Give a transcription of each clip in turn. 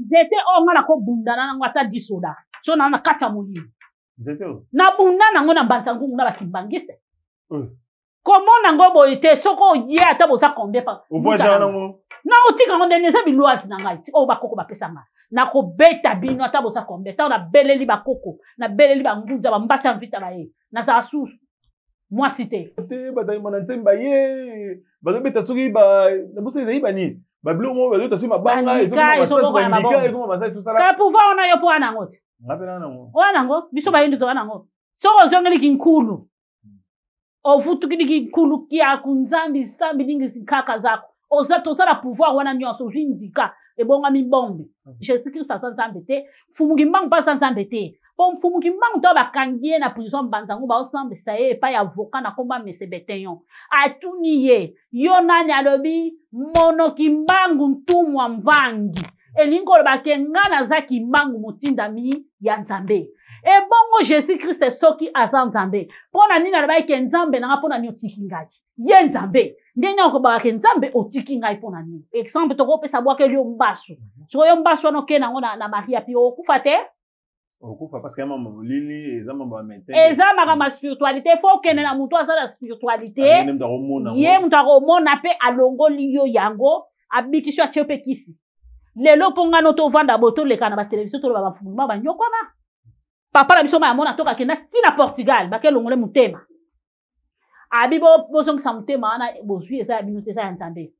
Nzete o ngana ko bundana na ngata disoda. So na kata molimo. Nzete o. Na bundana ngona bantangu ngona bakimbangiste. Comment nango boite soko ye ata bosa kombe pa. Uvoja nango. Na otika ngone neza biloise na ngai. O bakoko bapesanga. Na ko beta bino ata bosa kombe. Ta na beleli bakoko, na beleli bangunza bambasa mvita baye. Na za asu. Moi cité. Te bataille manantemba ye. Bazo beta soki ba na bosa ezai bani. Ba blomo bazo ta soki mabanga ezoko ba ezoko ba tout ça là. Ka pouvoir on a yo po anango. Ngapela nango. O anango, biso ba yindi to anango. Soko zongeli kinkulu. Ovutu kidiki kulu kia kunzambi sambi dingi sikaka zako. Ozato sala pouvoir wana nyonso jindika ebonga mibombe. Jésus Christ sa nzambe te, fumuki mbang pa sa nzambe te. Pon fumuki mbang to bakangie na prison banzangu ba osambe sa ye pa ya avocat na komba mesebeteyon. Atuniye yo nani alobi monoki mbangu ntumwa mvangi. Elinko bakengana za kimbangu mutinda mi ya nzambe. E bongo Jésus Christ soki asa nzambe. Pona nini alaba ke nzambe na pona ni otiki ngai. Ye nzambe. Ndeni okobaka ke nzambe otiki ngai pona nini. Exemple to ko pesa bwa ke lio mbasu. So yo mbasu no ke nango na Maria pi okufa te. Okufa parce que maman lili ezama ba maintain. Ezama ma spiritualité faut ke na muto asa la spiritualité. Ye muto akomona pe alongoli yo yango abikisho achepe kisi. Lelo ponga no to vanda boto le kana ba television to ba bafumuma ba nyokona. Papa la biso ma mona toka kena tina Portugal ba ke longole mutema. Abi bo song sa mutema na bozui eza binute za nzambe.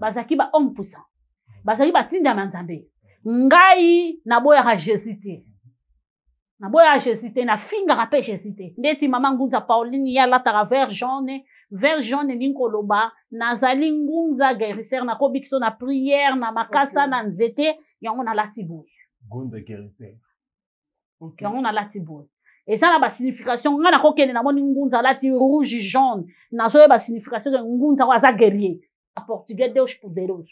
Bazaki ba homme puissant. Bazaki ba tinda nzambe. Ngai na boya ka Jésus te. Na boya Jésus te na finga ka pe Jésus te. Ndeti mama ngunza Pauline ya la travers jaune linkoloba nazali ngunza guérisseur na kobikso na prière na makasa na nzete yango na latibo. Ngunza guérisseur. Okay. On a la tiboule. Et ça, la signification, on a coquine, na moni ngunza lati rouge, jaune. Na so ba signification, ngunza waza guerrier. En portugais, Deus poderoso.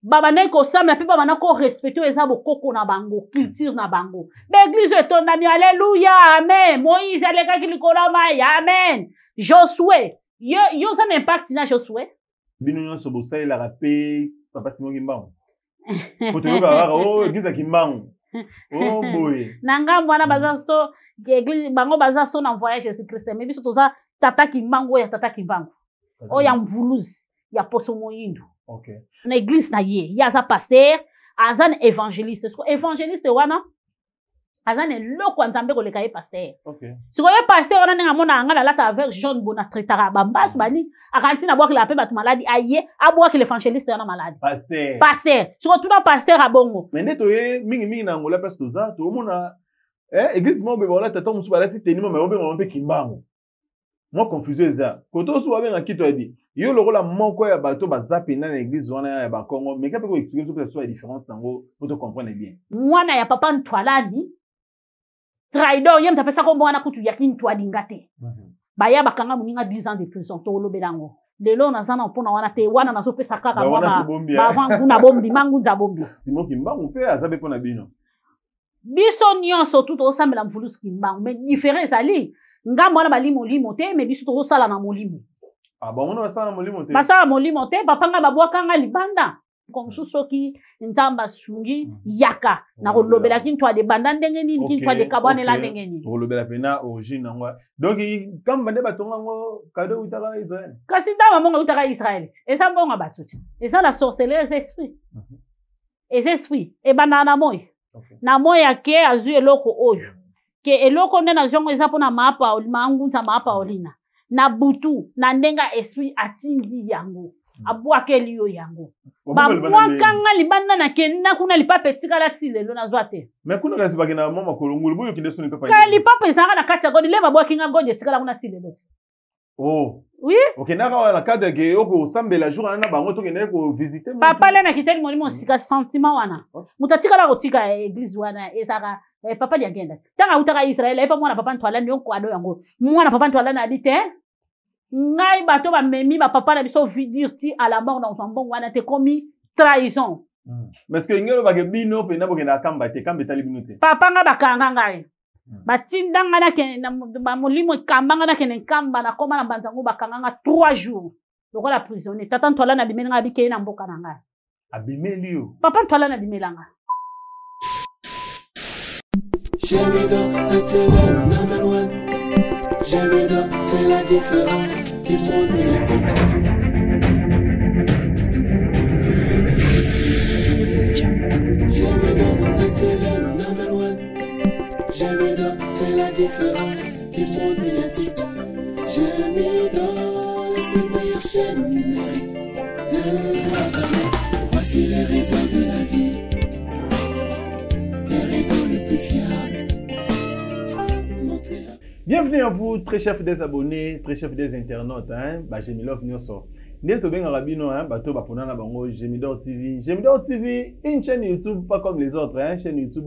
Baba neko sam, la pipa banako respecte eza bo koko na bango, culture na bango. L'église est ton ami, alléluia, amen. Moïse, alega ki likola maya, amen. Josué, yo ça m'impacte na Josué. Bino nyonso bosai la rapé, papa Simon Kimbangu. Faut ba o église Kimbangu. Oh boy. Nanga mwana bazaso église bango bazaso na voyage Jésus Christ mais biso toza tata Kimbangu ya tata Kimbangu. O ya mvuluzi ya poso moyindo. Okay. Na église na ye, ya za pasteur, azan évangéliste. Évangéliste wana azan eloko nzambe koleka ye pasteur. Okay. Siko ye pasteur wana nga mona anga la ta avec jaune bona traitara bambas bani akanti na boki la pe batu maladi aye aboki l'évangéliste wana maladi. Pasteur. Pasteur. Siko tuna pasteur abongo. Mais neto ye mingi na ngola place toza to mona église mo be bona tata musu balati tenima mais obe ngompe Kimbangu. Moi confusion eza. Koto so babenga kito edi. Yo lokola moko ya bato bazapi na l'église wana ya ba Congo mais qu'est-ce que expliquer tout ça la différence tango pour te comprendre bien. Mwana ya papa Ntwalani traidor yem tapesa ko mwana kutu ya Kintwali ngate. Baya bakanga muninga 10 ans de prison to lobelango. Lelo nazana mpona wana te wana nazopesa kaka mwana ba vangu na bombi mangu za bombi. Simon Kimbangu pe azabe pona bino. Biso nyonso tout osambela mvulusi Kimbangu mais différence ali ngambo wana bali molimo te mais biso to sala na molimo. Ah ba mona basala na molimo te. Basala molimo te papanga babwakanga libanda. Comme soki nzamba sungi yaka na kolobela kintwa de banda ndenge nini kintwa de kabane la ndenge nini kolobela pena origine ngwa donc comme bande batonga ngo cadeau utaka Israël kasi ndama monga utaka Israël esa mbonga batuti esa la sorcellerie des esprits e banana moy na moya ke azu eloko oyo ke eloko nde na zongo eza pona mapa mangunza mapa olina na butu na ndenga esprit atindi yango abwakeli yo yango babwakanga libanda na kenda kuna lipape etikala ti lelo nazwa te mais kuna kasi bakina mama kolongulu boyo kinde soni papa ka lipape ezalaka na kati ya godi le babwakinga godi etikala kuna ti lelo oh oui okendaka wana cadre ke okosambela jour na bango tokende ko visiter papa le na kiteli molimo sika sentiment wana mutatikala kotika église wana ezaka papa dia genda tanga utaka Israël epa mwana papa Ntwalani yonko ado yango mwana papa Ntwalani adite ngai bato ba memi ba papa na biso vidirti à la mort dans son bon wana te commis trahison. Parce que ngelo ba ke bino pe na bokenda kamba te kamba tali bino te. Papa nga bakanga ngai. Batindanga na ke na molimo kambanga na ke kamba na koma na banzango bakanga nga 3 jours. Lokola prisonnier. Tata Ntwalani na bimena nga bikeye na mboka na ngai. abimeli yo. Papa twala na bimelanga. Gémido, la télé number one. Gémido, c'est la différence du monde médiatique. Gémido, la télé number one. Gémido, c'est la différence du monde médiatique. Gémido, c'est la meilleure chaîne numérique de la planète. Voici les raisons de la vie, les raisons les plus fiables. Bienvenue à vous, très chef des abonnés, très chef des internautes. Gemilov Nyoso. N'est-ce pas Rabino, bateau Baponana Bango, Gemidor TV. Gemidor TV, une chaîne YouTube pas comme les autres, chaîne YouTube.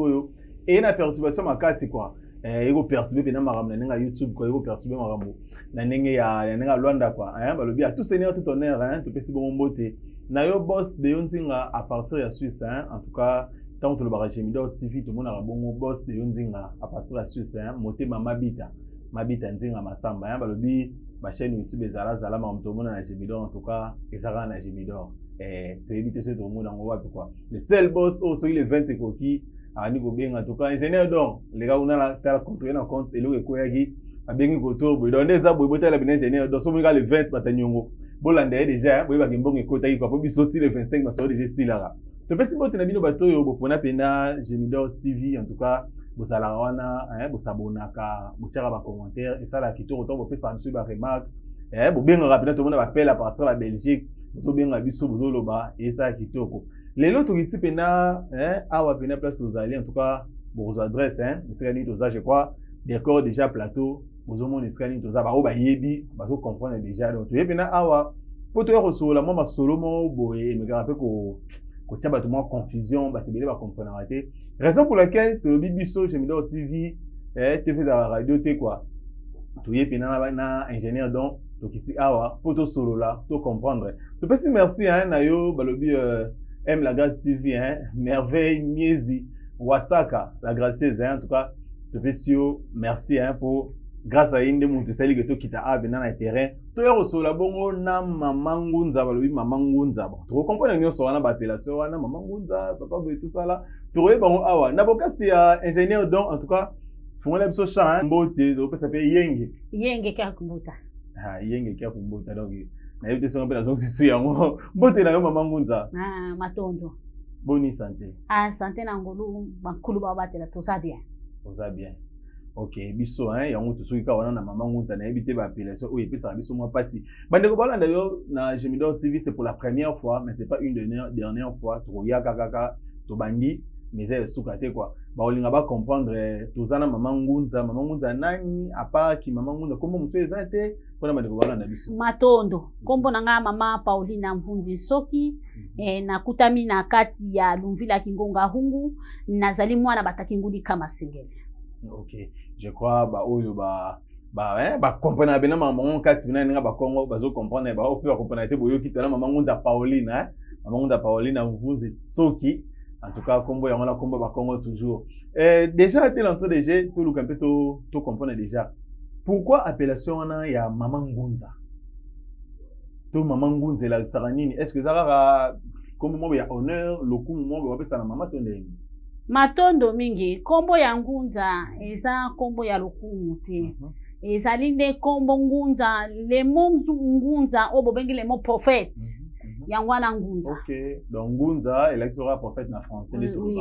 Et une perturbation ma carte, c'est quoi? Il faut perturber pendant ma ramène na YouTube, quoi. Il faut perturber ma rambo. Na n'engue ya n'enga Luanda quoi. Balobi à tout seigneur tout honneur, tout petit bon beauté. Na yo boss de Yonzinga à partir de Suisse, en tout cas. Tant que le barrage Gemidor TV, tout le monde a bon boss de Yonzinga à partir de la Suisse, moté Mabita. Mabita nzinga masamba balobi ba chaîne YouTube ezala zala ma mto mona na Gemidor en tout cas ezala na Gemidor to éviter ce tout monde en wapi quoi le seul boss au sur les 20 koki ani ko benga en tout cas ingénieur donc les gars on a la contrôler en compte et le ko yaki abengi ko to bo donde za bo botela bien ingénieur donc so mo le 20 batanyongo bolanda déjà bo ba kimbonge ko tayi ko bi sorti le 25 ba so déjà silara to pesi bote na bino bato yo bo pona pena Gemidor TV en tout cas vous allez vous abonner vous faire des commentaires et ça là qui tout autant vous fait ça monsieur ba remarque vous bien rapidement tout le monde appelle à partir de la Belgique vous bien la biso vous loba et ça qui tout les autres qui type na awa pena place vous allez en tout cas vos adresses c'est gagné tout ça je crois décor déjà plateau vous au monde c'est tout ça ba yebi ba vous comprendre déjà donc tu pena awa pour te recevoir moi ma solo mo boye me rappelle ko côté ba tout monde confusion ba te bele ba comprendre raté. Raison pour laquelle tu le bibiso Gemidor TV tu fais la radio t'es quoi tu es pena na ingénieur donc to kiti awa pour to solo là to comprendre tu peux si merci na yo balobi aime la grâce TV merveille miezi wasaka la gracieuse en tout cas tu fais si merci pour grâce à inde muntu sali que to kita abena na terrain to yo solo bongo na mamangunza balobi mamangunza bon tu comprends nyo so wana ba appellation wana mamangunza papa be tout ça là tu vois bon awa na boka si ingénieur donc en tout cas fongole biso champ mbote do peut s'appeler yenge ka kumbuta yenge ka kumbuta donc na yote so ngapela zonse si yango mbote na yo mamangunza matondo bonne santé santé na ngolu bakulu ba batela tout ça bien ok biso yango to soki ka wana na mamangunza na ebité ba appellation o epesa biso moi pasi bande ko balanda yo na Gemidor TV c'est pour la première fois mais c'est pas une dernière fois to ya kaka to bandi mais c'est soukate quoi ba olinga ba comprendre tozana mamangunza nani apa ki mamangunza kombo muso ezate pona bande ko balanda biso matondo kombo nanga mama Paulina Mvunzi Soki nakutami na kati ya Lumvila Kingonga Hungu nazali mwana batakinguli kama singele. Ok, je crois ba oyo ba comprendre bien maman kati bina nga ba Kongo bazo comprendre ba o peut comprendre te boyo ki tala mamangunza Paulina mamangunza Paulina Mvunzi Soki en tout cas combo yango la combo ba Kongo toujours déjà t'es l'entrée de jeu tout le camp to comprendre déjà pourquoi appellation na ya mamangunza to mamangunza la saranini est-ce que ça comme mo ya honneur le coup mo ba pesa na mama tonde matondo mingi kombo ya ngunza eza kombo ya lokumu te ezali nde kombo ngunza le mot ngunza obo bengi le mot prophète yango wana ngunza. Ok donc ngunza elle sera prophète na français les tout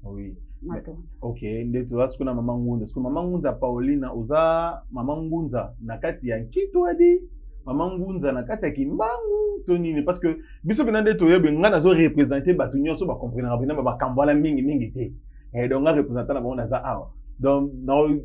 oui matondo ok nde to atsko na mama ngunza parce que mama ngunza Paulina oza mama ngunza na kati ya kitwadi mama ngunza na kati ya kimbangu to nini parce que biso bina nde to yebe nga nazo représenter batu nyonso ba comprendre bina ba kambala mingi te donc nga représenter na ba na za awa donc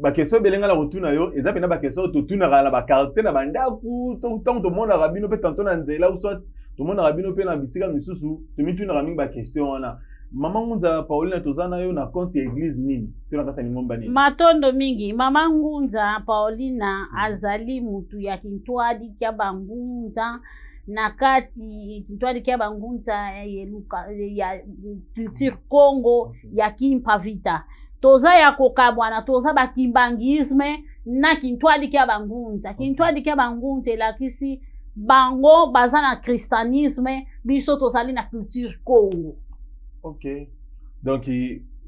ba question belenga la retourna yo eza bina ba question to tuna la ba quartier na bandaku to monde rabino pe tanto na nzela ou soit to monde rabino pe na bisika misusu to mituna ra mingi ba question wana mama ngunza Paulina tozana yo na compte ya église nini to na kata ni ngomba nini matondo mingi mama ngunza Paulina azali mutu ya kintwadi kya bangunza na kati kintwadi kya bangunza ya culture Congo ya kimpavita toza ya kokabwana toza bakimbangisme na kintwadi kya bangunza kintwadi kya bangunza la kisi bango baza na christianisme biso tozali na culture Congo. Ok. Donc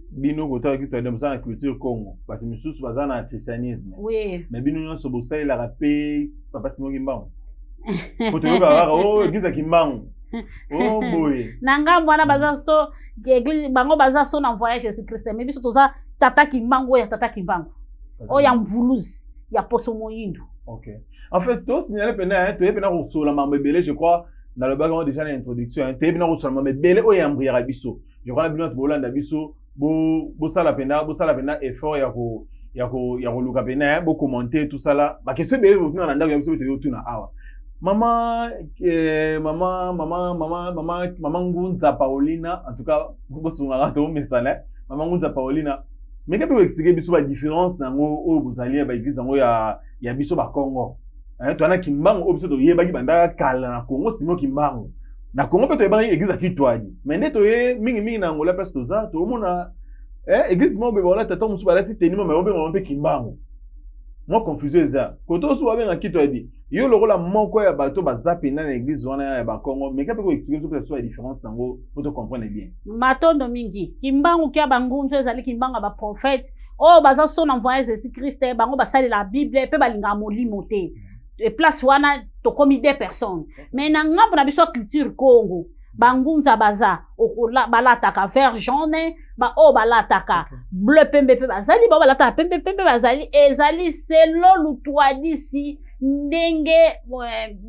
bino kota ki to dem na culture Congo. Parce que misusu baza na christianisme. Oui. Mais bino nyonso bosai la rapé papa Simon Kimbangu. Faut te voir oh église Kimbangu. Oh boy. Nanga mwana baza so église bango baza so na voyage Jésus Christ. Mais biso toza tata Kimbangu ya tata Kimbangu. Oh ya mvuluzi ya poso moyindo. Ok. En fait, toi, signaler pena, tu es pena sur la mambele, je crois, dans le background déjà l'introduction, tu es pena sur la mambele, oh ya mbriara biso. Je crois la binot bolanda biso, bo sala pena effort ya ko luka pena, bo commenter tout ça là. Ba question be vous na ndako ya biso te tout na awa. Maman Ngunza Paulina, en tout cas, bo sunga to mesala, maman Ngunza Paulina. Mais qu'est-ce que vous expliquez biso la différence dans o vous alliez ba église ngo ya biso ba Congo. Hein, tu as Kimbangu obiso to yebaki banda kala na Congo Simon Kimbangu. Na Congo peut to yebaki église akitwadi. Mais ndeto ye mingi na ngola place toza to mona église mo be bola tata musu bala ti tenimo mais obe ngompe Kimbangu. Moi confusion eza. Koto so ba akitwadi. Yo lokola moko ya bato bazapi na église wana ya ba Congo. Mais qu'est-ce que vous expliquez sur la différence nango pour te comprendre bien. Matondo mingi. Kimbangu kia bangunzo ezali Kimbangu ba prophète. Oh baza so na voyage Jésus Christ bango basali la Bible pe balinga molimo te. Et place wana to komi des personnes. Mais na ngambo na biso culture Congo, bangunza baza okola balataka vert jaune, ba o balataka bleu pembe pe bazali ba balataka pembe bazali ezali selo lutwadi si ndenge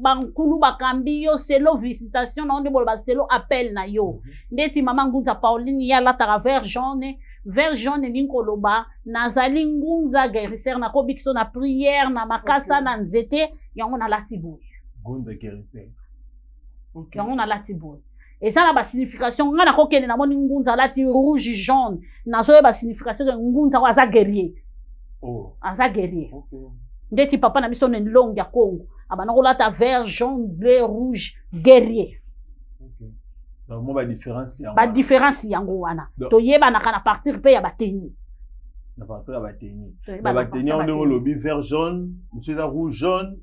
bankulu bakambi yo selo visitation na onde ba selo appel na yo. Ndeti mama ngunza Pauline ya lataka vert jaune ninkoloba nazali ngunza guérisseur na kobikso na prière na makasa na nzete yango na latibo ngunza guérisseur yango na latibo et ça na ba signification ngana ko kene na moni ngunza lati rouge jaune na so ba signification ngunza wa za guerrier aza guerrier ndeti papa na biso ne long ya Congo abana ko lata vert jaune bleu rouge guerrier. Donc moi différence yango wana to yeba na kana partir pe ya bateni na partir ya bateni on donne lobby vert jaune monsieur da rouge jaune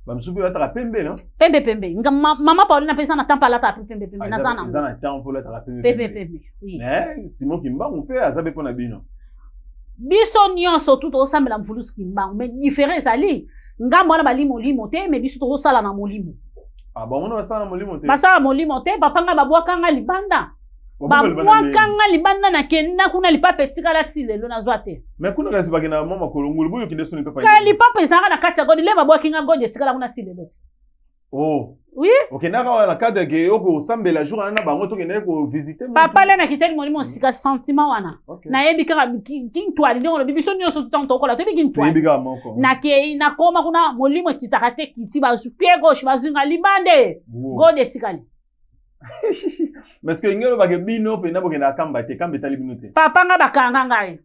ba msubi la pembe non pembe mama Pauline pesa na tampa la ta pembe na zana na tampa la ta pembe oui mais Simon Kimbangu pe azabe pona bino biso nyonso tout osambela mvulusi Kimbangu mais différence ali ngambo na balimo te mais biso to sala na molimo. Ah bon, on va ça na molimo te. Basala molimo te, papa nga babwaka libanda. Babwaka libanda na kenda kuna lipape tikala tilelo na zwate. Mais kuna kasi bakina mama kolongulu boyo kinde soni papa. Ka lipape sanga na kati ya godi le babwaka nga godi tikala kuna tilelo. Oh. Oui. OK, na ka na cadre ke oko sambela jour na bango to kende ko visiter. Papa le na kiteli molimo sika sentiment wana. Na yebi ka kintwali ndongo bibiso nyoso tutanto kola to bi kintwali. Na ke na koma kuna molimo titakate kiti ba pied gauche bazinga libande. Godi tikali. Mais que ngelo ba ke bino pe na bokenda kamba te kamba tali bino te. Papa nga bakanga ngai.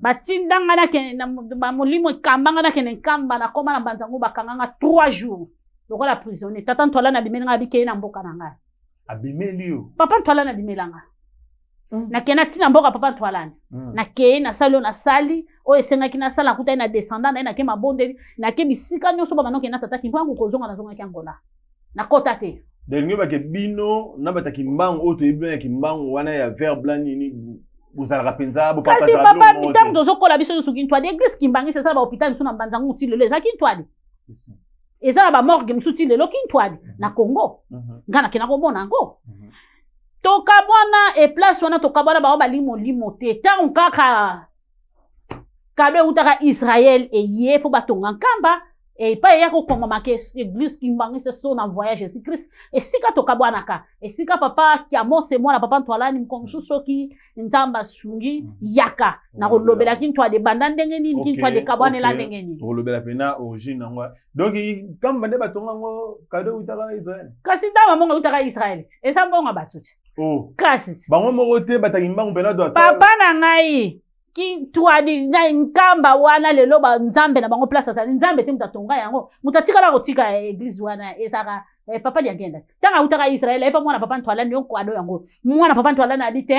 Batindanga na ke na molimo kambanga na ke kamba na koma na banzango bakanga nga 3 jours. Donc la prisonnier tata ntwala na bimelanga abike na mboka na ngai abimeli yo papa ntwala na bimelanga na kena tina mboka papa ntwala na ke na salo na sali o esenga kina sala kuta na descendant na ke mabonde na ke bisika nyoso baba noke na tata Kimbangu kozonga na zonga kyangola na kota te dengue ba ke bino na bata Kimbangu o to ibena Kimbangu wana ya vert blanc ni bozala penza bo papa kasi papa bitango dozokola biso suki ntwadi église Kimbangu c'est ça ba hôpital biso na banzangu ti lelo ezaki ntwadi ezala ba morgue msuti lelo kintwadi na Congo ngana kena ko bona ngo tokabwana e place wana tokabwana ba balimo te tant kaka kabe utaka Israël e ye po batonga nkamba e pa ya ko kongo make église Kimbangu se so na voyage Jésus Christ e sika tokabwana ka e sika papa ki amose mwana papa ntwalani mkonsu soki nzamba sungi yaka na kolobela kintwadi banda ndenge nini kintwadi kabwana la ndenge nini kolobela pena origine ngwa donc kamba nde batonga ngo kado utaka Israël kasi ndawa monga utaka Israël esa mbonga batuti kasi bango moko te batakimbangu pena do papa na ngai kintwadi na nkamba wana lelo ba nzambe na bango place ata nzambe te mutatonga yango mutatikala kotika église wana esaka papa dia genda tanga utaka Israël epa mwana papa ntwala nyo kwado yango mwana papa ntwala na dite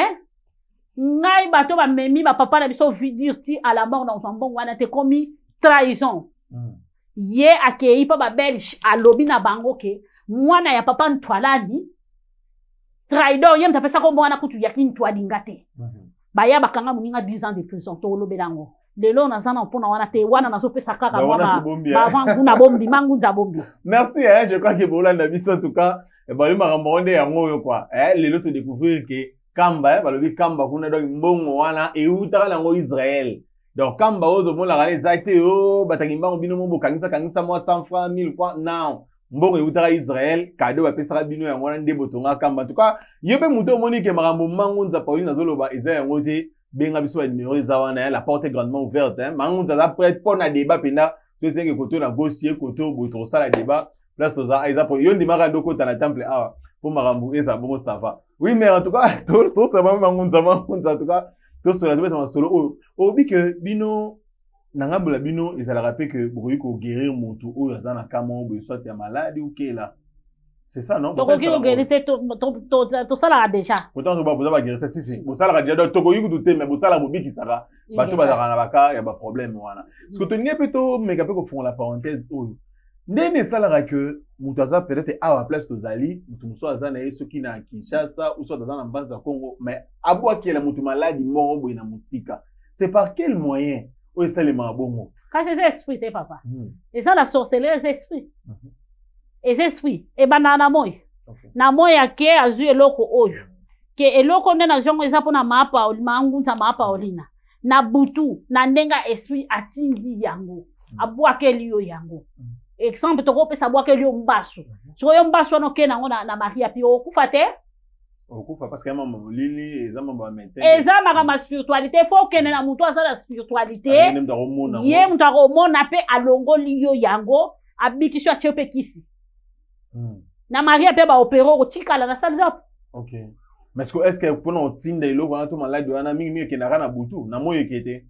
ngai bato ba memi ba papa na biso vidirti à la mort dans son bon wana te komi trahison ye akei pa ba belge alobi na bango ke mwana ya papa ntwalani traidor yem tapesa ko mwana kutu yakini twalinga te baya bakanga muninga 10 ans de prison to lobelango lelo nazana mpona wana te wana nazopesa kaka avant kuna bombi mangu za bombi. Merci je crois que bolanda biso en tout cas bali makambo yango yo quoi lelo to découvrir que Kamba balobi Kamba kuna donc mbongo wana eutaka lango Israël. Donc Kamba ozo mona la exacte o batangimba bino mo kangisa moi 100 francs 1000 francs non mbongo eutaka Israël cadeau bapesaka bino yango wana nde botonga Kamba. En tout cas yope muto moni ke makambo mangu nza Pauline azoloba eza yango te benga biso ba numéro eza wana la porte est grandement ouverte mangu nza prêt pour na débat penda to zenge koto na gauche koto boto sala débat place toza eza pour yondi makando kota na temple awa pour makambo eza bon ça va. Oui mais en tout cas tout ça mangu nza en tout cas tout cela doit être solo o bi que bino nanga bula bino ezala rappelé que bokoyi ko guérir mutu o yazana kama o soit ya maladie ou kela. C'est ça, non? Donc, ok, tout ça là déjà. Pourtant, vous avez guéri ça, si. Vous savez, déjà, donc, vous douter, mais vous savez, vous sara. Bateau, bazarana, il y a pas de problème, voilà. Ce que tu n'es plutôt, mais qu'après qu'on fait la parenthèse, n'est ça là que, Moutaza peut-être à la place de Zali, Moutou Azana et ceux qui n'a Kinshasa, ou soit dans la base de Congo, mais à boire qui est la Moutou malade, mort, ou na musika. C'est par quel moyen, ou c'est les mabongo? Quand c'est esprit, papa. Et ça, la sorcellerie, c'est esprit. Et esprits e banana moy na moya ke azu eloko oyo ke eloko nde na zongo eza pona mapa mangunza mapa olina na butu na ndenga esprit atindi yango abwake liyo yango exemple to pesa bwake liyo mbasu so yo mbasu no ke nango na Maria pi okufa te okufa parce que maman lili eza mamba maintain eza ma spiritualité faut que na muto asa la spiritualité ye muto akomona pe alongo liyo yango abikisho achepe kisi. Na Maria pe ba opéro otikala na salle d'op. OK. Mais est-ce que pour nous tinde lo wana to malade wana mingi ke na butu na moyo kete.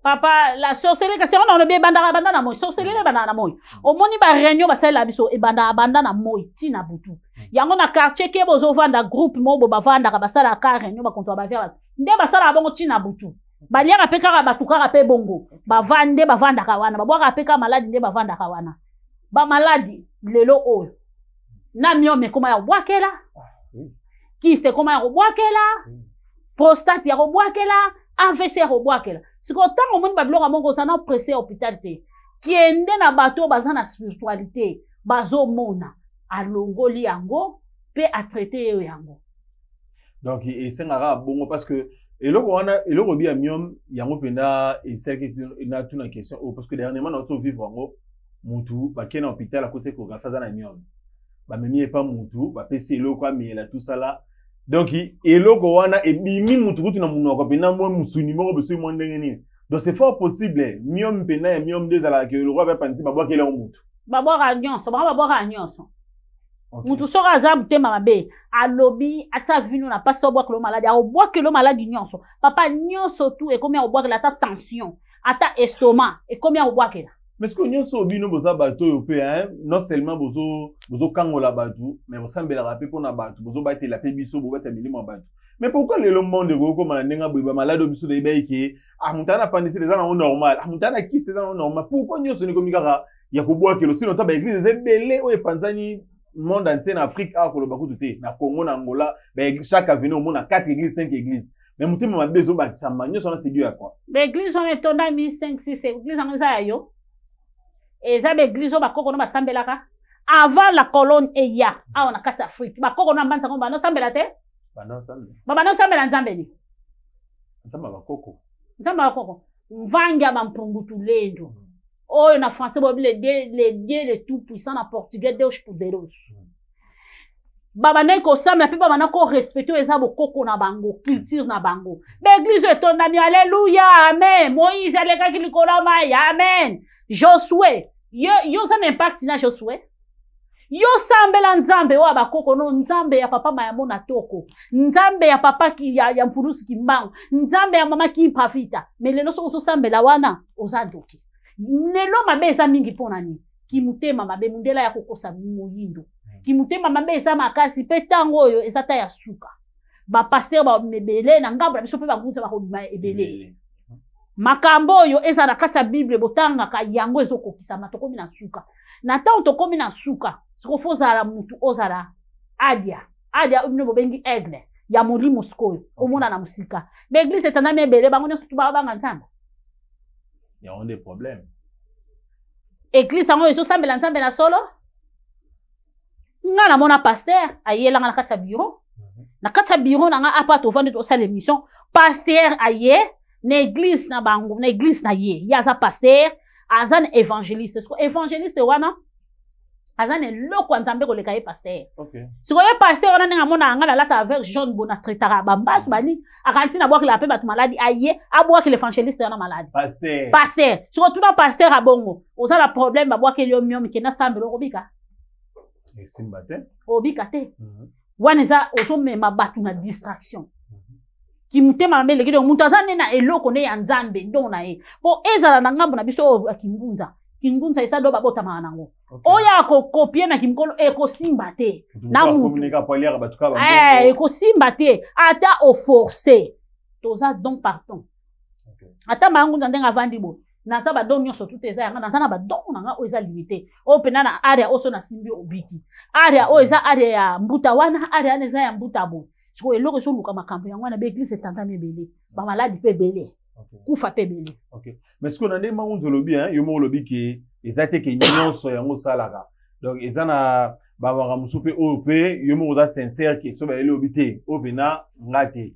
Papa la sorcellerie kasi on a be banda na moyo sorcellerie banda na moyo. Omoni ba réunion ba sala biso e banda na moyo ti na butu. Yango na quartier ke bozo vanda groupe mo bo ba vanda ka ba sala ka réunion ba konto ba via. Nde ba sala bongo ti na butu. Ba liaka pe ka ba tukaka pe bongo. Ba vande ba vanda ka wana. Ba bwaka pe ka malade nde ba vanda ka wana. Ba malade lelo oyo. Na miome koma ya bwakela kiste koma ya bwakela prostate ya bwakela AVC ya bwakela siko tango moni babiloko mongo sana pressé hôpital te kiende na bato baza na spiritualité bazo mona alongoli yango pe a traiter yango. Donc et sengara bongo parce que eloko wana eloko bi ya miome yango penda et celle qui na tout na question parce que dernièrement na to vivre yango mutu ba kena hôpital à côté ko gafaza na miome ba memi pas mutu ba pesi eloko amela tout ça là donc eloko wana e bimi mutu kutu na munoko pena mo musuni moko beso mo ndenge ni donc c'est fort possible miom pena et miom deux ala que le roi va penser ba boakela mutu ba boaka nyonso ba boaka nyonso mutu soka azabu tema mabe alobi ata vino na pasteur boakelo malade a boakelo malade nyonso papa nyonso tout et combien o boakela ta tension ata estomac et combien o boakela. Mais ce que nous sommes obligés de bateau européen, non seulement bozo kangola bateau, mais vous semblez la rappeler pour na bateau, bozo bateau la pébiso, bozo bateau minimum bateau. Mais pourquoi le monde de goko manenga boiba malade biso de baiki, ah mutana pandisi les gens normal, ah mutana qui c'est gens normal. Pourquoi nous sommes comme ça? Il y a boire que le sinon ta église des belé ou panzani monde entier en Afrique a ko lo baku tuté, na Congo na Angola, ben chaque avenue au monde a 4 églises, 5 églises. Mais mutima mabezo ba sambanya sona c'est Dieu à quoi? L'église on est tonda 1500 6 église en ça yo. Et ça l'église au bakoko no basambelaka avant la colonne eya a on a 4 Afrique bakoko no mbanza ko bano sambela te bano sambela baba no sambela nzambe ni nzamba bakoko mvanga bampungutu lendo oyo na français bo les dieux le tout puissant na portugais Deus poderoso baba ne ko sambela pe baba na ko respecter eza bokoko na bango culture na bango l'église etondami alléluia amen Moïse aleka kilikola mai amen Josué, yo ça n'impact na Josué. Yo sambela nzambe wa bakoko no nzambe ya papa mayamona toko. Nzambe ya papa ki ya mfurusi kimbango. Nzambe ya mama ki pafita. Mais lelo so sambela wana ozandoki. Lelo mabe eza mingi pona ni. Ki mutema mabe mundela ya kokosa moyindo. Ki mutema mabe eza makasi pe tango oyo eza ta ya suka. Ba pasteur ba mebele na ngabra biso pe ba nguza ba ko ebele. Makambo yo eza na kati ya Bible botanga ka yango ezokokisama tokomi na suka. Na ta tokomi na suka, siko fozala mutu ozala adia. adia umne bobengi aigle ya molimo sikoyo omona na musika ba église etandami ebele bango nyonso tubanga nzambe ya on des problèmes église yango ezosambela nzambe na solo nga namona pasteur ayelanga na kati ya bureau na kati ya bureau nanga apa tovandi tosala émission pasteur aye na église na bango na église na ye ye aza pasteur aza na évangéliste siko évangéliste wana aza na eloko ya nzambe koleka ye pasteur sikoyo pasteur wana ndenge amona anga nalata avec jaune bona traitaka bambasu bani akanti na bwakela mpe bato maladi aye abwakela évangéliste wana maladi pasteur siko tuna pasteur abongo oza na problème babwakeli yo mio mikenda sambela okobika obika te wana eza ozomema bato na distraction kimutema mabele kide mutu aza nde na eloko nde ya nzambe ndo na ye po ezala na ngambo na biso oyo kingunza esa do babotama nango oyo akokopie na kimkolo ekosimba te na mutu ekosimba te ata oforce toza don pardon ata mangunza ndenge avandi bo naza badon nyonso tout eza yanga naza na badon nanga oyo eza limité oyo pena na area oso na simbi obiki area oyo eza area ya mbuta wana area wana eza ya mbuta bo siko eloko ezoluka makambo yango wana baeglise etandami ebele bamaladi mpe ebele kufa mpe ebele mais siko na nde mangunza olobi yo moko olobi ke eza te ke nyonso yango osalaka donc eza na babaka mosusu mpe oyo mpe yo moko oza sincere ke so bayeli obi te oyo pena nga te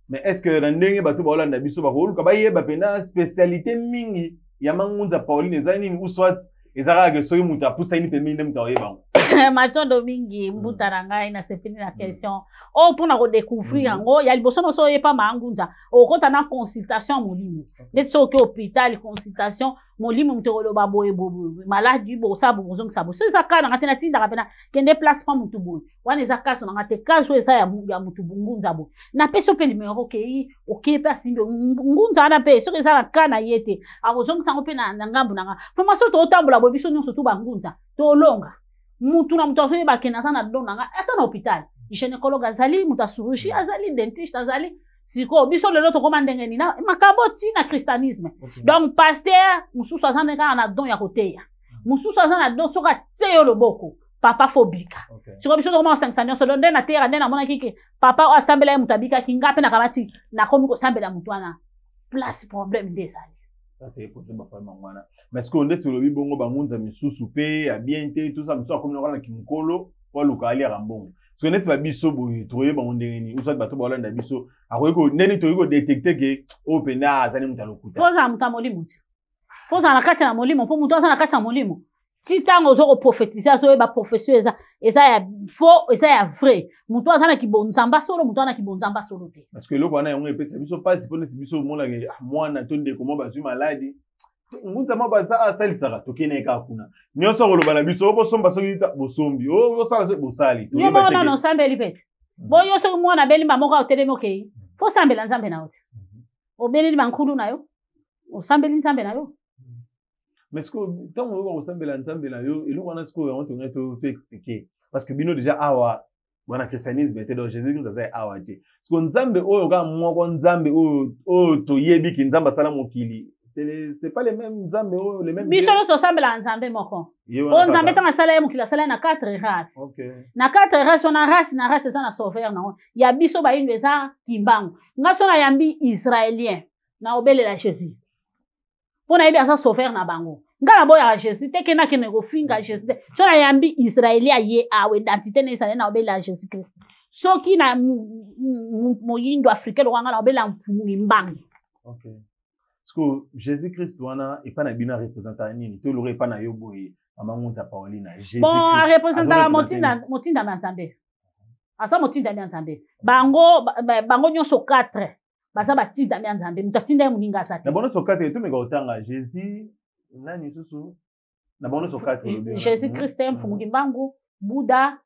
mais est-ce que na ndenge bato baolanda biso bakoluka bayeba pena spécialité mingi ya mangunza Pauline eza nini ou soit ezaka ke soki mutu apusani mpe mingi nde mutu aoyebango matondo mingi mbuta na ngai na sepeli na question oyo mpona kodécouvrir yango ya liboso nyonso oyepa mangunza okota na consultation molimo neti soki hôpital consultation molimo mutu ekoloba boye maladi bosala bozongisa boye so eza kaka nanga te natindaka mpena kende place mpa mutu boye wana eza kaso nanga te kaso eza ya mutu ngunza boye napesi mpe limero okei okei mpe asimbi ngunza wana mpe soki eza na ka na ye te akozongisa yango mpe na ngambu nanga formation tootambola boye biso nyonso tu bangunza tolonga mutu na mutu azoye bakende aza na don nanga ata na hôpital gynécologue azali mutu asurushi azali dentiste azali siko biso lelo tokoma ndenge nini makambo ntina christianisme donc pasteur mosusu aza nde kaka na don ya koteya mosusu aza na don soki atie yo loboko papa fo bika siko biso tokoma kosangisa nyonso lo nde nateyaka nde namonaki ke papa oyo asambela ye mutu abikaki nga mpe nakamati nakomi kosambela mutu wana place problème nde ezali mais siko ndeti olobi bongo bangunza misusu mpe ya bien te tout ça mosusu akomi nakola na kimokolo po aluka aliaka mbongo so neti babiso boye toyeba ngo ndenge nini usati bato baolanda biso akoki ndeni toyeki kodetecte ke oyo pena azali mutu alokuta poza mutu ya molimo te poza na kati ya molimo mpo mutu aza na kati ya molimo ti ntango ozo koprofetise azoyeba profession eza ya faux eza ya vrai mutu aza na kibonzamba solo mutu aza na kibonzamba solo te parce que eloko wana yango epesa biso mpasi mpo neti biso omonake mwana to ndeko mo bazwi maladi ngunza mo baza asalisaka tokende kaka kuna nyonso akoloba na biso obosomba soki bosombi osala soki bosali yo moko nano osambeli pete boyo soki mwana abelimba moko aotelemi okei fo osambela nzambe na yo te obeleli bankulu na yo osambeli nzambe na yo mais siko ntango oyoka kosambela nzambe na yo eloko wana sikoyo yango tongai to expliquer parce que bino déjà awa wana christianisme te donc jésus christ aza awa te siko nzambe oyo kaka moko nzambe oyo toyebi ke nzambe asala mokili c'est pas les mêmes nzambe oyo les mêmes biso nyonso osambela nzambe moko oyo nzambe ntango asala ye mokili asala ye na 4 race na 4 race wana race na race eza na sauveur nango ya biso bayindo eza kimbangu nga so nayambi israélien na obelela jésus mpo nayebi aza sauveur na bango nga naboyaka jésus te ke nakende kofinga jésus te so nayambi israélien aye awa identité na ezali na obelela jésus christ soki na moyindo africain lokanga na obelela mfumu mbangi parce que jésus christ wana epa na bino arepresenta nini to eloko epa na yo boye amangunza Pauline bon arepresentaka motindami ya nzambe aza motindami ya nzambe bango nyonso 4 baza batindami ya nzambe mutu atinda ye moninga aza te na bango nyonso 4 etomeka kotanga jésus nani susu na bango nyonso 4 jésus christ mfunguki mbangu buda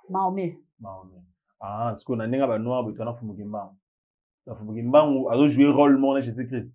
mahome siko na ndenge banoir boye twana mfunguki mbangu azojouer rôle moko na jésus christ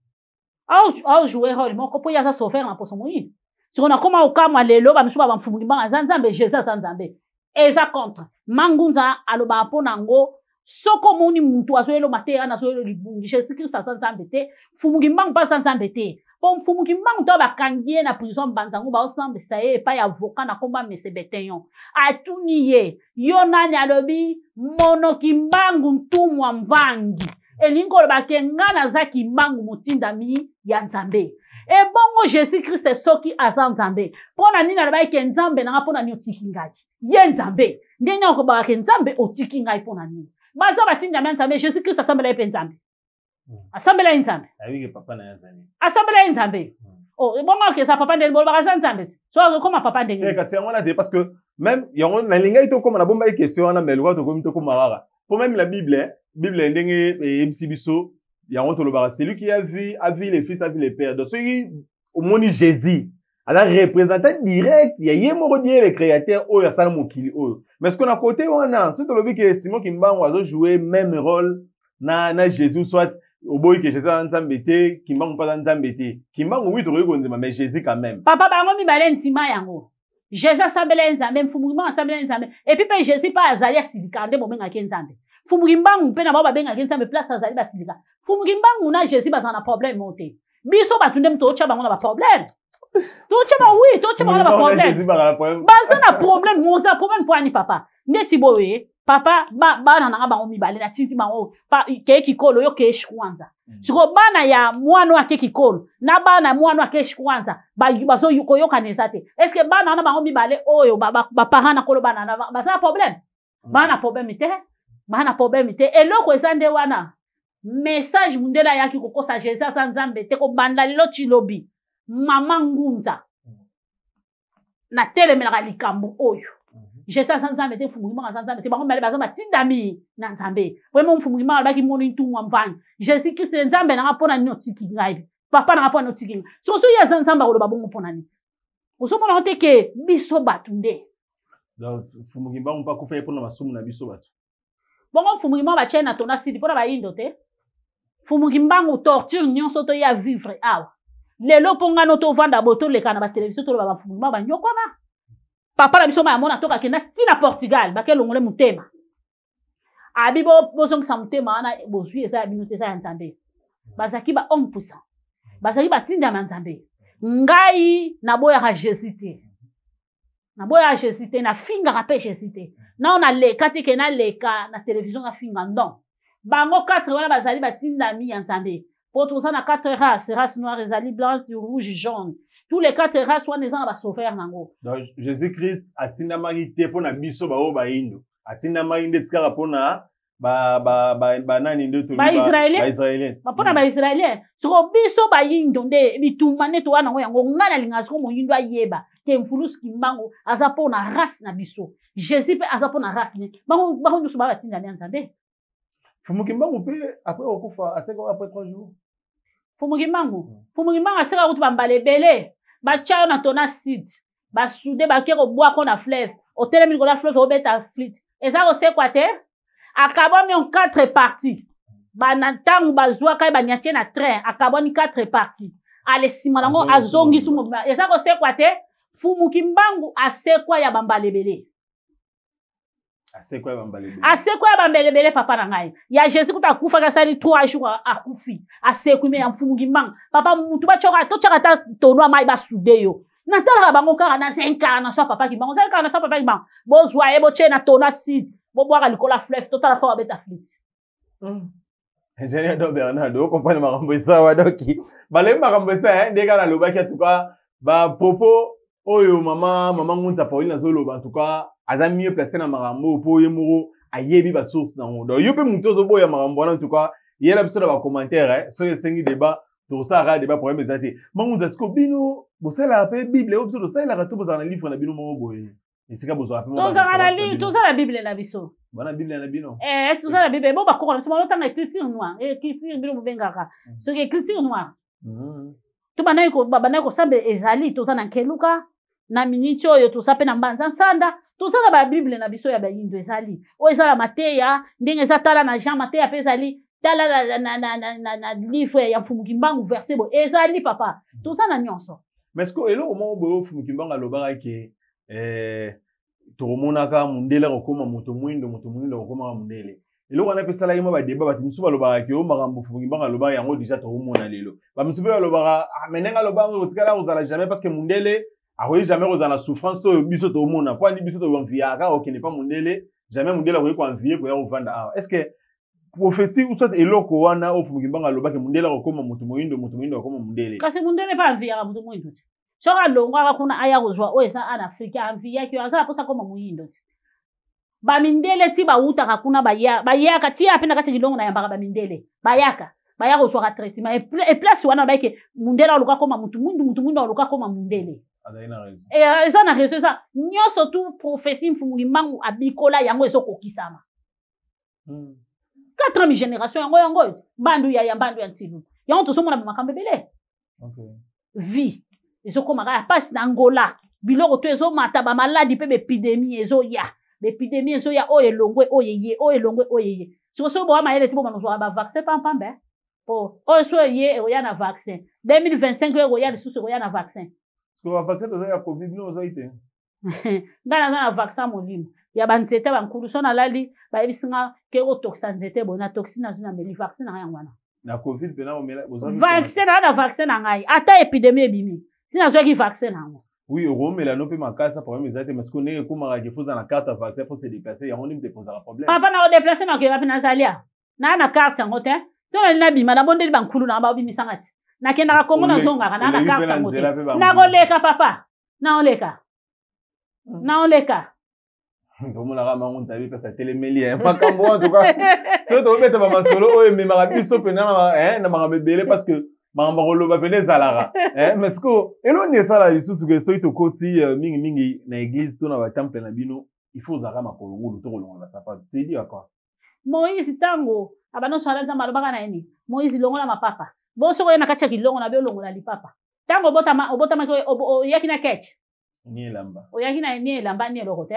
aojouer rôle moko mpo ye aza sauveur na poso moyini siko nakoma okamwa lelo bamisu bamfumuki mbango aza nzambe jésus aza nzambe eza contre mangunza alobaka mpo nango soko moni muntu azoyelo mateya na zoyelo libungi Jésus Christ asanzambe te fumuki mbangu pa sanzambe te po fumuki mbangu to bakangie na prison banzangu ba osambe saye pa ya avocat na komba mese betenyon atuni ye yo nani alobi monoki mbangu ntumwa mvangi elingo bakengana za kimbangu mutindami ya nzambe ebongo Jésus Christ soki azanzambe pona nini aloba ke nzambe na pona ni otikingaki ye nzambe ndenge okoba ke nzambe otikingai pona nini baza batinda nzambe Jésus Christ asambela ye nzambe asambela ye nzambe ayike papa na yazani asambela ye nzambe oh bongo ke sa papa ndenge bolba ka nzambe so comme papa ndenge kasi ngona te parce que même yango na linga ito comme na bomba question na melwa to comme to comme rara pour même la Bible ndenge ebisibiso yango to lobara celui qui a vu les fils a vu les pères donc celui au moni Jésus alors représentant direct il y a yemo die le créateur oyo asala mokili oyo mais ce qu'on a côté wana c'est to lobi que Simon Kimbangu azo jouer même rôle na Jésus soit au boy que Jésus nzambe te Kimbangu pas nzambe te Kimbangu oui to rekonzema mais Jésus quand même papa bango mi bale ntima yango Jésus asambela nzambe mfumukima asambela nzambe et puis Jésus pas azali asilikande bobenga ke nzambe fumukimbangu pe na ba benga ke nzambe place azali basilika fumukimbangu na Jésus bazana problème monte biso batunde mto ocha bango na ba problème tocha ba oui tocha bango na ba problème bazana problème monza problème pour ani papa ndeti boye papa bana na bango mibale na tinti bango pa ke kikolo yo ke shikwanza siko bana ya mwana ake kikolo na bana mwana ake shikwanza bazo yuko yokaneza te est ce que bana na bango mibale oyo ba parana kolo bana na bazana problème bana problème te bana problème te eloko ezande wana message mundela yaki kokosa Jésus sanzambe te ko banda lelo chilobi mama ngunza na telemela likambo oyo Jésus sanzambe te fumukima sanzambe te bango mele bazo batindami na nzambe vraiment fumukima baki moni ntumwa mvanyi Jésus Christ nzambe na pona nyotiki ngai papa na pona nyotiki so so ya sanzamba ko babongo pona ni oso mona te ke biso batunde donc fumukima on pas ko faire pona masumu na biso batu bongo fumukima ba chena tona sidi pona ba indo te fumukimbangu torture nyonso to ya vivre awa lelo ponga no to vanda boto le kana ba television to ba fumukima ba nyokona papa na biso ma mona toka kena tina Portugal bakelo ngole mutema abibo bozong sa mutema na bozwi esa minute sa nzambe bazaki ba 1% bazaki ba tinda na nzambe ngai na boya ka Jésus te na boya Jésus te na finga ka pe Jésus te na ona leka te kena leka na television na finga non bango 4 wana bazali ba tinda mi ya nzambe pour tout ça na 4 races noire ezali blanche rouge jaune tous les 4 races soit les gens va sauver nango donc Jésus-Christ atinda magite pona biso ba o ba indo atinda maginde tikara pona ba nani ndo to ba Israélien ba pona ba Israélien siko biso ba indo nde bitumane to wana yango ngana linga siko mo indo ayeba ke mfulus kimbango aza pona race na biso Jésus pe aza pona race ni bango ndo so ba atinda ni nzambe fumukimbangu pe après okufa aseko après 3 jours fumukimbangu aseka kuti bambale belé bacha na tona site basude bakero bois ko na fleuve otelemi ko la fleuve obeta flit eza ko se quoi te akaboni en 4 parties bana tangu bazwa kai banyatie na train akaboni 4 parties ale simalango azongi sumo eza ko se quoi te fumukimbangu asekwa ya bambale belé asekwa ya bambale belé papa na ngai ya Jésus kutakufa kasali 3 jours akufi asekwa me ya mfumukimbangu papa mutu bachoka to chaka ta tonwa mai basude yo natala bango kaka na 5 ans na so papa kimbangu 5 ans na so papa kimbangu bozwa ebo che na tona seed bobwaka likola fleuve totala fa beta flit ingénieur Bernardo comprendre makambo esa wa doki bale makambo esa ndeka na lobaki en tout cas ba popo oyo mama ngunza Pauline na zo loba en tout cas aza mieux placé na makambo po yemuro ayebi ba source na ngo yo pe muto zo boya makambo na en tout cas yela biso na ba commentaire so yesengi débat to ça ra débat problème ezati mangunza siko bino bosala pe bible obiso to sala ka to bozana livre na bino mo boye esika bozala pe mo to za la bible na biso bana bible na bino to za la bible bo ba ko na so tanga écriture noire écriture bino bengaka so écriture noire to bana ko sambe ezali to za na keluka na miniti oyo to sape na mbanza nsanda to za la bible na biso ya ba yindo ezali o ezala Mateya ndenge ezatala na Jean Mateya pe ezali tala na livre ya Fumukimbangu verset bo ezali papa to za na nyonso mais est-ce que elo mo bo Fumukimbangu alobaka ke to monaka mundele ko koma moto mwindo ko koma mundele eloko wana pesa la yimo ba débat ba musu ba lobaka ke o makambo fuki mbanga lobaka yango déjà to mona lelo ba musu ba lobaka menenga lobaka o tikala ozala jamais parce que mundele akoyi jamais ozala souffrance so biso to mona po ani biso to enviaka o kene pas mundele jamais mundele akoyi ko envier ko ya ovanda ah est-ce que prophétie ou soit eloko wana o fuki mbanga lobaka mundele ko koma mutu moyindo akoma mundele kasi mundele pa envier mutu moyindo shoka longo akuna aya kozwa o esa an Afrique envier ki azala posa koma moyindo bamindele ti bauta kakuna bayaka ti apenda kati kilongo na yambaka bamindele bayaka kozwa traitement et place wana baike mundele oluka koma mutu mundu oluka koma mundele eza na raison eza nyonso tu prophétie mfumungi mangu abikola yango ezokokisama 4 génération yango bandu ya ntilu yango tosomona bamakambo ebele vie ezokomaka ya pasi na ngola biloko to ezomata bamaladi mpe bepidemie ezoya l'épidémie so ya oyelongwe oyeye so bo amayele ti bo manozwa ba vaccin pampambe po o so ye o ya na vaccin 2025 o ya lisusu o ya na vaccin so ba vaccin to ya covid no zo ite ngana na vaccin molimo ya banzete bankulu so na lali ba ebisinga ke o toxanzete bona toxina zuna meli vaccin na ngwana na covid pena o mela vaccin na vaccin na ngai ata épidémie ebimi sina zo ki vaccin na ngo. Oui, au mais la nope ma casa problème exact parce qu'on est comme à faut dans la carte vaccin pour se déplacer, on ne te pose pas problème. Papa na déplacer na ke na salia. Na carte ngote. So na bima na bonde bankulu na ba bimi sangati. Na kenda ka Kongo na zonga na carte ngote. Na goleka papa. Na oleka. Comme la rama on t'a vu parce que télémélie pas comme en tout cas. So to beta ba masolo o me ma biso pena na ma bebele parce que Mambarolo va venir zalara. Mais ce que, et l'on est ça là, il se que soit au côté, mingi, na église, tout na temple na bino, il faut zara ma kolongo, le tour on va s'apprendre. C'est dit à quoi? Moïse tango, abano swala za malobaka na eni. Moïse longo na mapapa. Bo soko na kacha kilongo na be longo na lipapa. Tango obotama ko yakina ketch. Ni lamba. O yakina ni lamba ni lokote.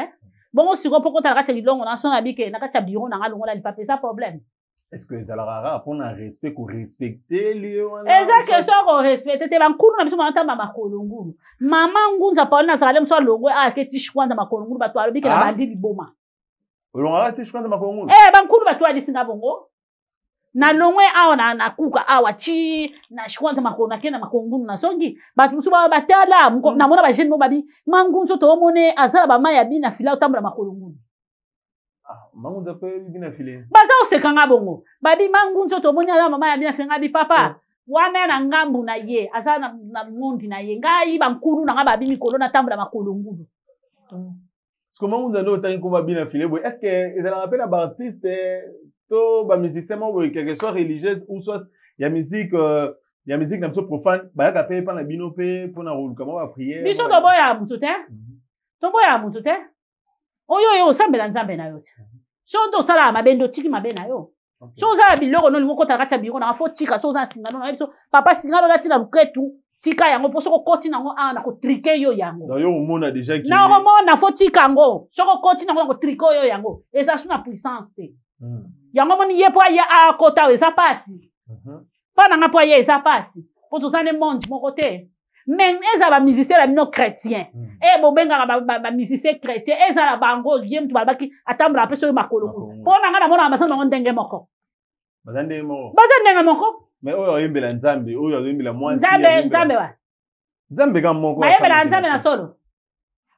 Bongo siko poko ta kacha kilongo na sona bike na kacha biro na ngalongo na lipapa, ça problème. Est-ce que ça leur a pour un respect qu'on respecter les exact ça qu'on respecte te bankulu na biso mwana makolongulu mama ngunza pa na zale mso longwe ke tishkwanda makolongulu batwa alobike na bandi liboma olonga tishkwanda makolongulu bankulu batwa lisinga bongo na longwe awa na kuka awa chi na shkwanda makolongulu kena makolongulu na songi batu biso batala na mona ba jeune mo babi mangunzo to mone azala ba maya bina fila otambula makolongulu. Mangunza pe bina file. Baza osekanga bongo. Babi mangunzo to monya la mama ya bina fenga bi papa. Wana na ngambu na ye, asa na mondi na ye. Ngai bankulu na ngaba bi mikolo na tambula makolo ngulu. Est-ce que mangunza no tangi ko bina file boy? Est-ce que ils rappellent ba artiste to ba musicien mo boy quelque soit religieuse ou soit ya musique na so profane, ba ka pe pa na bino pe pour na ruluka mo ba prière. Biso to boya mutute. To boya mutute. Oyo sambela nzambe na yo. So do sala mabendo tiki mabena yo. So za biloko no limoko taka cha biro na fo tika so za singano na biso papa singano lati na luketu tika yango poso ko koti nango na ko trike yo yango. Na yo mona déjà ki. Na mona fo tika ngo. So ko koti nango ko triko yo yango. Eza suna puissance te. Yango moni ye po ya a kota eza pasi. Pa na ngapo ye eza pasi. Po to sane monde mon côté. Men eza ba musicien la bino chrétien bo benga ba musicien chrétien eza la bango yem to balaki atambula peso makolo pona ngana mona basana ngo ndenge moko bazande moko mais oyo yembela nzambe oyo yembela mwansi nzambe wa nzambe kama moko ba yembela nzambe na solo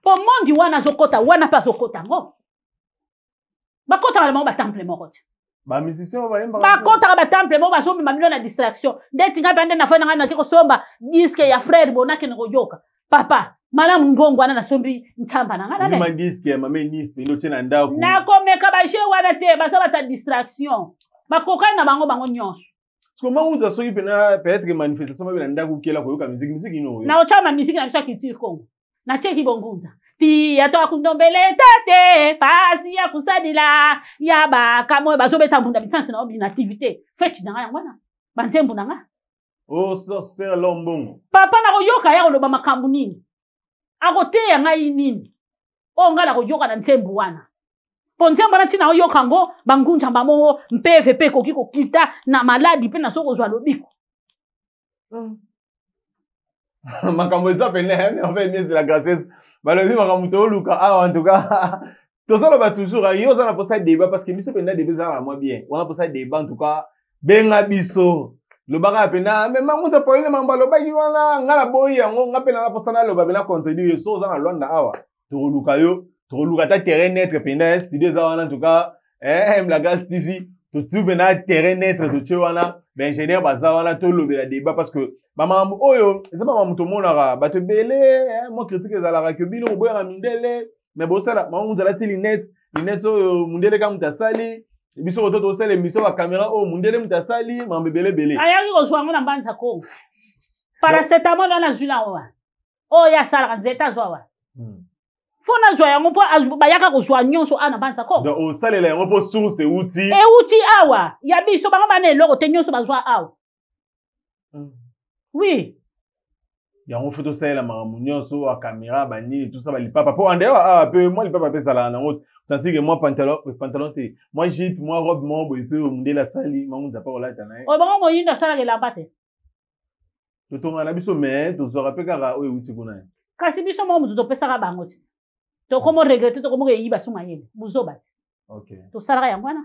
po mondi wana zokota wana pa zokota ngo bakota na mo ba temple moko ba musicien ba yemba bakota ba temple mo ba sombi mamilo na distraction ndeti nga bande na fana nga na kiko somba disque ya frère bonake ngo yoka papa mala mungongo ana na sombi ntamba na ngana ma disque ma ministre ino tena ndako na komeka ba she wana te ba sa ta distraction bakoka na bango nyonso comment on a soki pena peut-être que manifestation ba ndako kela ko yoka musique ino na ochama musique na bisha kitiri Kongo na cheki bongunza Tia to akundombele tate pasi ya kusadila ya ba kamwe bazobeta mbunda bitansi na obi na activité feti na ngana ngwana banzembu na nga oh sorcière lombongo papa na koyoka ya koloba makambu nini akoteya ngai nini o ngala koyoka na nzembu wana po nzembu na tina oyoka ngo bangunja mbamo mpeve pe koki kokita na maladi pe na soko zwa lobiko makambo eza pene en fait mieux de la grâce balobi makambo to luka en tout cas Tout ça, là, toujours, il y a pour ça débat parce que biso penda débat ça moi bien. On a pour ça débat en tout cas. Benga biso. Le baga penda mais mamu ta parler mamba lo ba yiwana ngala boyi yango ngapela pour ça na lo ba bena contredire so za na londa awa. To luka ta terrain net penda studio za wana en tout cas la gas TV to tu bena terrain net to tu wana ben ingénieur baza wana to lo bela débat parce que maman oyo c'est pas mamu to monara ba te belé moi critique za la que bino boya na mindele mais bon ça là maman za la lunettes oyo mundele ka mutasali biso oto to sele biso ba caméra o mundele mutasali mambe belé ayaki ko zwa ngona mbanza ko paracetamol na zula wa o ya sala nzeta zwa wa fona zwa yango po bayaka ko zwa nyonso ana mbanza ko donc o salela yango po source outil outil awa ya biso bango bana eloko te nyonso bazwa awa oui yango photo salela nyonso a caméra bani tout ça balipapa po ande peu moi lipapa pe sala na ngot sentir que moi pantalon te moi jupe moi robe moi boy pe mundele la sali mangunza pa olata na o bango moyindo sala ke lamba te to tonga na biso mais to zora pe kaka oyo uti kuna kasi biso mo mutu to pesaka bango te to komo regretter to komo ke yiba suma yele buzoba OK to sala yango wana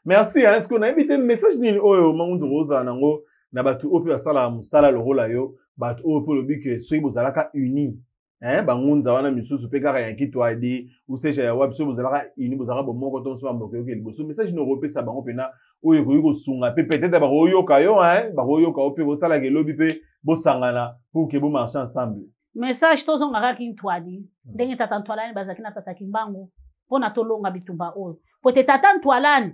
merci est-ce qu'on a invité message ni oyo mangunza roza nango na batu opi basala musala le rôle yo batu opo le but que soyi bozalaka uni bangunza wana misusu pe kaka yanki to adi useja ya wapi so bozalaka uni bozalaka bomoko to so mboke yoke liboso message no repesa bango pena oyo ko sunga pe peut-être ba koyoka yo ba koyoka opi bosala ke lobi pe bosangana pour que bo marcher ensemble message to zonga kaka kintwadi ndenge tata ntwalani bazaki na tata kimbangu pona to longa bitumba oyo pote tata ntwalani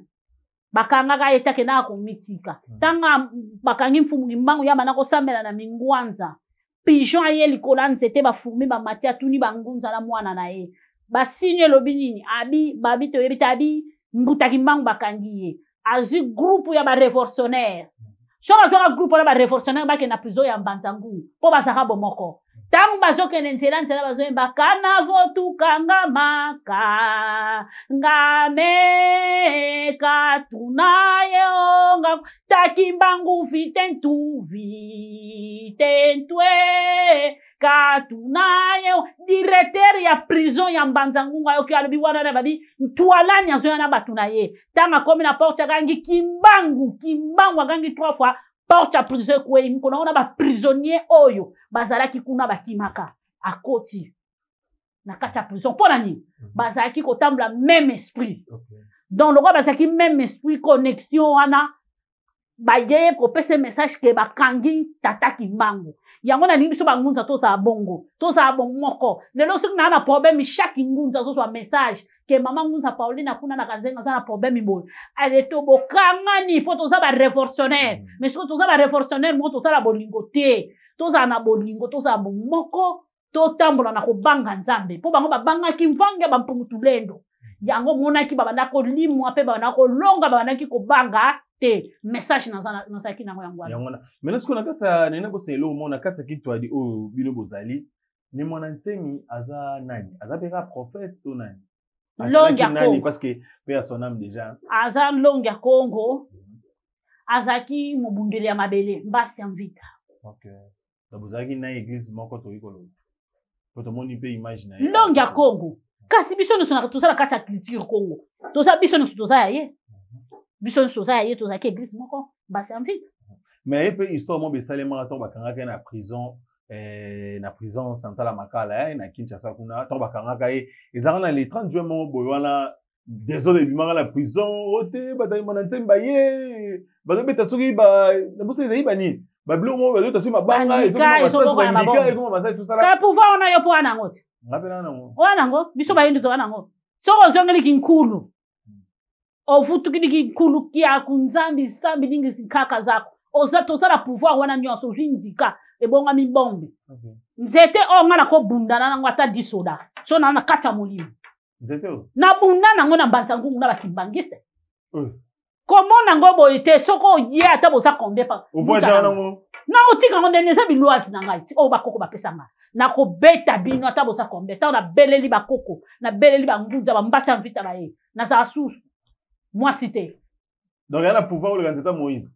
bakanga ka etake na ko mitika tanga bakangi mfumu kimbangu ya manako sambela na mingwanza pigeon aye likola nzete bafurmi bamati atuni bangunza na mwana na ye basinye lobi nini abi babi to yebita abi mbuta kimbangu bakangi ye azi groupe ya ba révolutionnaire soka groupe ya ba révolutionnaire ba ke na prison ya Mbanzangu po basaka bomoko tangu bazokende nzela bazoyemba kana votu kanga maka ngame katunayo nga takimbangu vitentue katunayo directeur ya prison ya Mbanzangu ngayo ki alobi wana na babi ntwalani azoya na batuna ye tanga komi na porte gangi kimbangu agangi 3 fois porte ya prison kwe mkono ona ba prisonnier oyo bazalaki kuna bakimaka akoti na kati ya prison pona nini bazalaki kotambula même esprit donc lokwa bazalaki même esprit connexion wana baye ko pese message ke bakangi tata kimbangu yango na biso bangunza toza bongo moko lelo soki na problème chaque ngunza zo message ke mama ngunza Pauline kuna na kazenga za na problème boy ale to bokangani po toza ba révolutionnaire mais soki toza ba révolutionnaire mo toza la bolingo te toza na bolingo toza moko to tambola na ko banga nzambe po bango babanga kimvange ba mpungutulendo yango mona ki babanda ko limwa pe babanda ko longa babanda ki ko banga te message na saki na yango yangona mais est-ce qu'on a kata nena ko selo mona kata ki to adi o bino bozali ni mona ntemi aza nani aza peka prophète to nani longue ya Congo parce que père son âme déjà aza longue ya Congo azaki mobundeli ya mabele mbasi ya mvita OK da bozaki na église moko to ikolo to moni pe image na longue ya Congo kasi biso no sona tosala kata culture Congo toza biso no toza ye biso soza ye toza ke église moko mbasi ya mvita mais pe histoire mo besale marathon bakanga na prison centrale Makala na Kinshasa kuna to bakanga ye ezanga na les 30 juin mo boywana des autres bimanga la prison ote batayi mona ntemba ye bazo beta soki ba na bosse ezai bani ba blo mo bazo tasu mabanga ezoma masai tout ça là ka pouvoir ona yo po anango te ngapela nango wanango biso bayindi to wanango soko zongeli kinkulu ofutukidi kinkulu kia kunzambi sambi ningi sikaka zako ozato sala pouvoir wana nyonso ujindika ebonga mibombe nzete onga ko bundana nango ata disoda so na kata molimo nzete na bundana ngo na Mbanzangu na bakimbangiste comment nango boyete soko ye ata boza kombe pa ovoja nango na otika ngo ndene biloise na ngai o bakoko bapesanga na ko beta bino ata boza kombe ta na beleli bakoko na beleli bangunza bambasa mvita baye na sa susu moi cité donc il y a pouvoir le candidat Moïse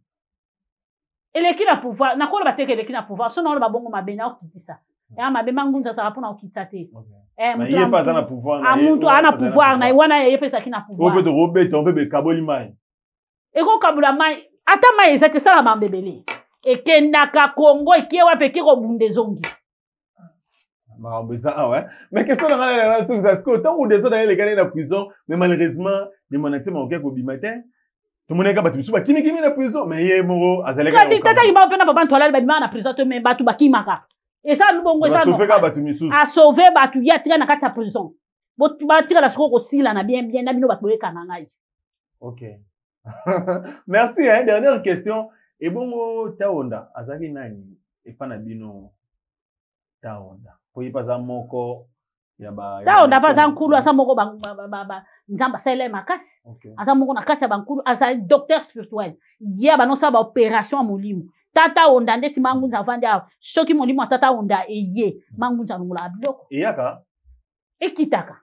eleki na pouvoir na kola bateke eleki na pouvoir so na bongo mabena okitisa ya mabe mangunza sala pona okitsate mais il pas dans pouvoir amuntu ana pouvoir na wana yepesa kina pouvoir on peut robet on peut kaboli mai eko kabula mai ata mai ezate sala mambebele ekendaka Congo ekewa peke ko bundezongi mais question dans la parce que tant ou des autres les gars dans prison mais malheureusement les monatés manquaient au bimatin tout le monde est battu suba kimi na prison mais yé moro azaleka kasi tata ima pena baba ntwala ba na prison to me batu bakimaka et ça nous bongo ça a sauvé batu ya tika na kati ya prison botu batika la soko sila na bien na bino batu ekanga ngai. OK. Merci hein, dernière question et bongo taonda azali nani et pas na bino taonda po yipaza moko ya ba taonda paza nkulu asa moko ba nzamba sele makasi asa moko na kati ya bankulu asa docteur spirituel ya banosa ba opération molimo tata onda ndeti mangunza vanda soki molimo tata onda eye mangunza ngula biloko eyaka ekitaka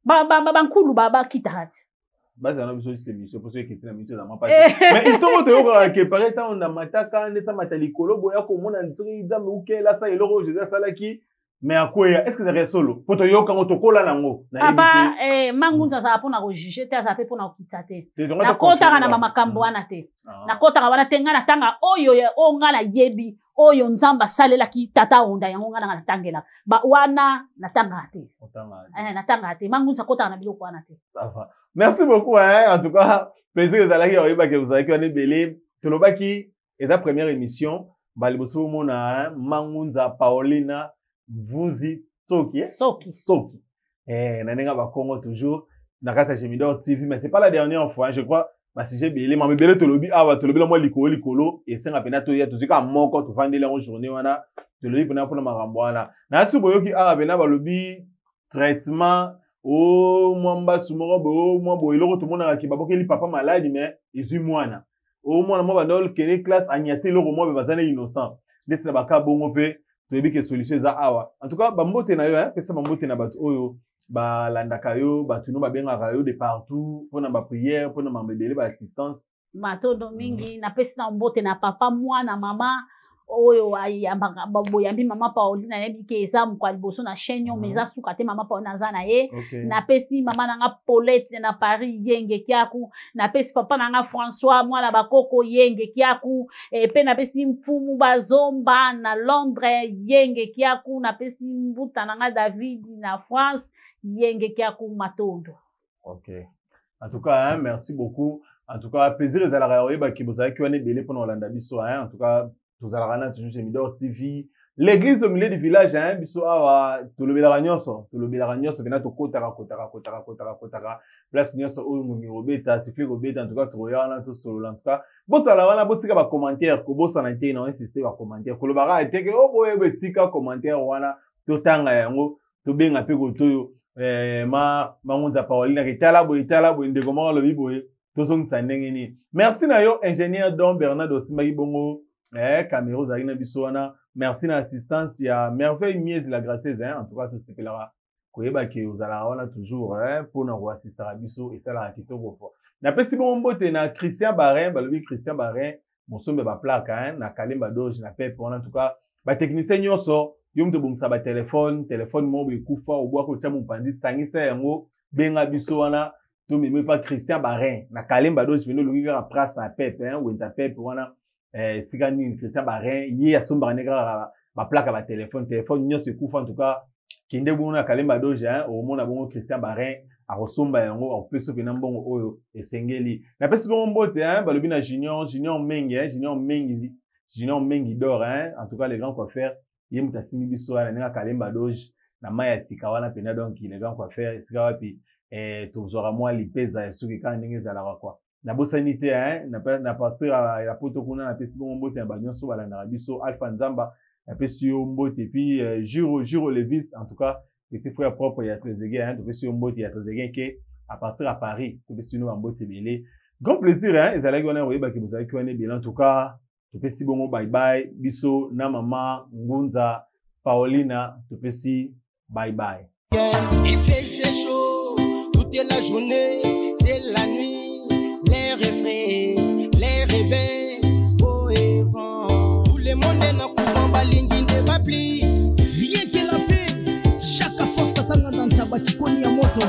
bankulu baba kitahati basi ana biso c'est mission pour ceux qui étaient na mission za mapa mais histoire to yoka ke pareta onda mataka ndeta matalikolo boya ko mona ndiri nzambe ukela sa eloko Jésus salaki mais akoya est-ce que c'est solo poto yoka ngotokola nango na papa mangunza za pona ko juger te za pe pona okitsate na kota na makambo wana te na kota wana te ngana tanga oyo o ngala yebi oyo nzamba salela ki tata onda yango ngana tangela ba wana na tanga te na tanga te mangunza kota na biloko wana te. Ça va. Merci beaucoup hein en tout cas plaisir d'alaki oyiba que vous avez eu belé tolobaki et la première émission baliboso mona mangunza Paulina Vuzi Soki. Nanenga ba Congo toujours nakata Jemidor TV mais c'est pas la dernière fois hein, je crois ba si j'ai belé mais belé tolobi awa tolobi la moi likolo et senga pena to ya tozika moko to vandela en journée wana tolobi pena pour makambo wana na su boyoki awa bena balobi traitement oh mwamba sumoro bo mwa bo eloko to mona ki babokeli papa malade mais ezui mwana oh mwana mo bandol kene classe anyati eloko mo bazana innocent ndetse ba ka bongo pe toyebi ke solution za awa en tout cas bambote na yo hein pesa bambote na batu oyo ba landaka yo batu no babengaka yo de partout pona ba prière pona mambebele ba assistance matondo mingi na pesa na mbote na papa mwana mama oyo ayamba boyambi mama Paulina yebi ke ezamu kwa liboso na chaîne yo meza suka te mama Paulina za na ye na pesi mama nanga Paulette na Paris yenge kiaku na pesi papa nanga François mwana bakoko yenge kiaku pe na pesi mfumu bazomba na Londres yenge kiaku na pesi mbuta nanga David na France yenge kiaku matondo. OK. En tout cas hein, merci beaucoup. En tout cas plaisir ezalaka oyeba ki bozala ki wana belé pona Olanda biso hein. En tout cas tous à la rana toujours chez Midor TV l'église au milieu du village hein biso awa to le nyonso bena to kotaka place nyonso o ngi robeta siffler robeta en tout cas to yana to solo en tout cas bota la wana botika ba commentaire ko bosa na te na insister ba commentaire ko lo bara eteke o boye betika commentaire wana to tanga yango to benga pe ko to mangunza Paulina kitala bo ndeko mo lo biboye to songisa ndenge ni merci na yo ingénieur Don Bernard Osimaki bongo caméra zalina bisoana merci na assistance ya merveille mies la gracieuse hein en tout cas tout ce que là koyeba ke uzala wana toujours hein pour na ko assister à biso et ça la kitoko fo na pesi bon mbote na Christian Barin balobi Christian Barin mosombe ba plaque hein na Kalemba Doge na pepe en tout cas ba technicien nyonso yom to bongisa ba téléphone mo be kufa obwa ko tsa mopandi sangisa yango benga biso wana to meme pas Christian Barin na Kalemba Doge bino lunga place na pepe hein wenta pepe wana sikani Christian Barin ye asomba neka ba plaque ba téléphone nyonso kufa en tout cas kinde bona Kalemba Doge hein au mona bongo Christian Barin a resomba yango en plus que nambongo oyo esengeli na pesi bongo mbote hein balobi na Junior Mengi d'or hein en tout cas les grands coiffeurs ye mutasimi biso na neka Kalemba Doge na maya sika wana pena donc les grands coiffeurs sika wapi tozora moi lipeza soki kana ndenge za la quoi na bosanité hein na partir ya poto kuna na pesi bongo mbote ya banyoso bala na biso Alpha Nzamba na pesi yo mbote puis Jiro Levis en tout cas petit frère propre ya Trezeguet hein pesi yo mbote ya Trezeguet que à partir à Paris pesi no mbote belé grand plaisir hein ezalaki wana oyeba ke bozalaki wana bilan en tout cas pesi bongo bye bye biso na mama Ngunza Paulina pesi bye bye. Il fait chaud toute la journée, c'est la nuit, l'air est frais, l'air est belle, beau et vent. Tout le monde est dans le couvent, balingi ne va plus. bachikoni ya moto